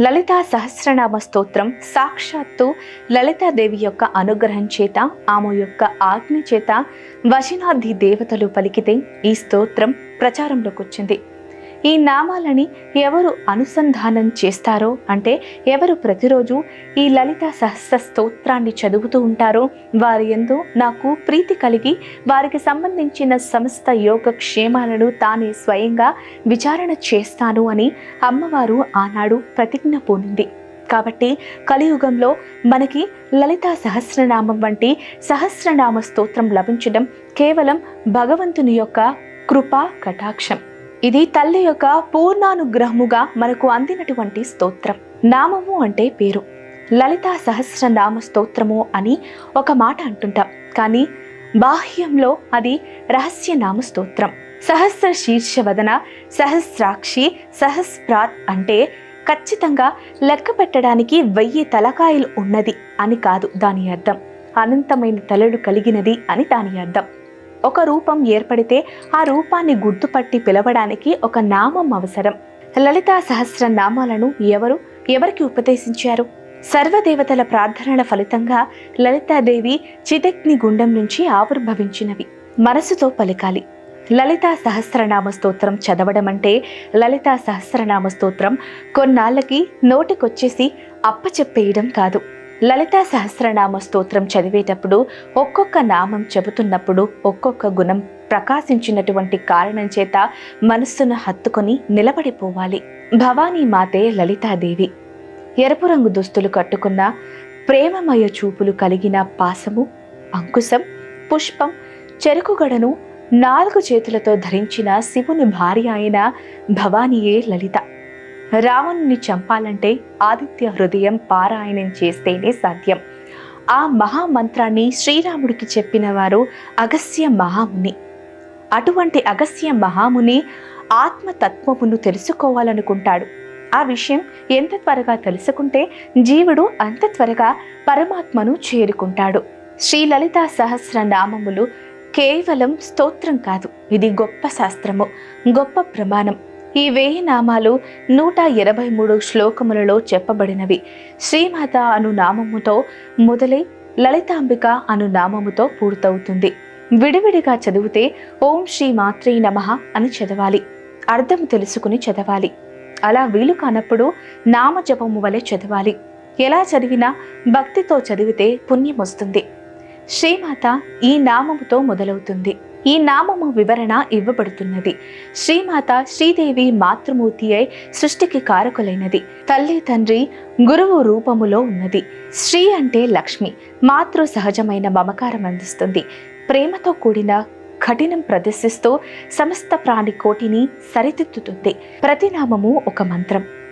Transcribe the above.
లలితా సహస్రనామ స్తోత్రం సాక్షాత్తు లలితాదేవి యొక్క అనుగ్రహం చేత, ఆమె యొక్క ఆజ్ఞ చేత వశినార్థి దేవతలు పలికితే ఈ స్తోత్రం ప్రచారంలోకి వచ్చింది. ఈ నామాలని ఎవరు అనుసంధానం చేస్తారో, అంటే ఎవరు ప్రతిరోజు ఈ లలితా సహస్ర స్తోత్రాన్ని చదువుతూ ఉంటారో వారి యందు నాకు ప్రీతి కలిగి వారికి సంబంధించిన సమస్త యోగక్షేమాలను తానే స్వయంగా విచారణ చేస్తాను అని అమ్మవారు ఆనాడు ప్రతిజ్ఞ పూనింది. కాబట్టి కలియుగంలో మనకి లలితా సహస్రనామం వంటి సహస్రనామ స్తోత్రం లభించడం కేవలం భగవంతుని యొక్క కృపా కటాక్షం. ఇది తల్లి యొక్క పూర్ణానుగ్రహముగా మనకు అందినటువంటి స్తోత్రం. నామము అంటే పేరు. లలితా సహస్రనామ స్తోత్రము అని ఒక మాట అంటుంటాం, కానీ బాహ్యంలో అది రహస్యనామ స్తోత్రం. సహస్ర శీర్షవదన, సహస్రాక్షి, సహస్రాత్ అంటే ఖచ్చితంగా లెక్క పెట్టడానికి 1000 తలకాయలు ఉన్నది అని కాదు దాని అర్థం. అనంతమైన తలలు కలిగినది అని దాని అర్థం. ఒక రూపం ఏర్పడితే ఆ రూపాన్ని గుర్తుపట్టి పిలవడానికి ఒక నామం అవసరం. లలితా సహస్ర నామాలను ఎవరికి ఉపదేశించారు? సర్వదేవతల ప్రార్థనల ఫలితంగా లలితాదేవి చిదగ్ని గుండం నుంచి ఆవిర్భవించినవి. మనసుతో పలికాలి. లలితా సహస్రనామ స్తోత్రం చదవడం అంటే లలితా సహస్రనామ స్తోత్రం కొన్నాళ్ళకి నోటికొచ్చేసి అప్పచెప్పేయడం కాదు. లలితా సహస్రనామ స్తోత్రం చదివేటప్పుడు ఒక్కొక్క నామం చెబుతున్నప్పుడు ఒక్కొక్క గుణం ప్రకాశించినటువంటి కారణం చేత మనస్సును హత్తుకొని నిలబడిపోవాలి. భవానీ మాతే లలితాదేవి. ఎరుపు రంగు దుస్తులు కట్టుకున్న ప్రేమమయ చూపులు కలిగిన పాసము, అంకుశం, పుష్పం, చెరుకుగడను 4 చేతులతో ధరించిన శివుని భార్య అయిన భవానీయే లలిత. రావణుని చంపాలంటే ఆదిత్య హృదయం పారాయణం చేస్తేనే సాధ్యం. ఆ మహామంత్రాన్ని శ్రీరాముడికి చెప్పిన వారు అగస్త్య మహాముని. అటువంటి అగస్త్య మహాముని ఆత్మతత్వమును తెలుసుకోవాలనుకుంటాడు. ఆ విషయం ఎంత త్వరగా తెలుసుకుంటే జీవుడు అంత త్వరగా పరమాత్మను చేరుకుంటాడు. శ్రీ లలితా సహస్ర నామములు కేవలం స్తోత్రం కాదు, ఇది గొప్ప శాస్త్రము, గొప్ప ప్రమాణం. ఈ 1000 నామాలు 183 శ్లోకములలో చెప్పబడినవి. శ్రీమాత అను నామముతో మొదలై లలితాంబిక అను నామముతో పూర్తవుతుంది. విడివిడిగా చదివితే ఓం శ్రీ మాత్రే నమః అని చదవాలి. అర్థం తెలుసుకుని చదవాలి. అలా వీలు కానప్పుడు నామజపము వలె చదవాలి. ఎలా చదివినా భక్తితో చదివితే పుణ్యం వస్తుంది. శ్రీమాత ఈ నామముతో మొదలవుతుంది. ఈ నామము వివరణ ఇవ్వబడుతున్నది. శ్రీమాత శ్రీదేవి మాతృమూర్తి అయి సృష్టికి కారకులైనది. తల్లి తండ్రి గురువు రూపములో ఉన్నది. శ్రీ అంటే లక్ష్మి, మాతృ సహజమైన మమకారం అందిస్తుంది. ప్రేమతో కూడిన కఠినం ప్రదర్శిస్తూ సమస్త ప్రాణి కోటిని సరిదిద్దుతుంది. ప్రతి నామము ఒక మంత్రం.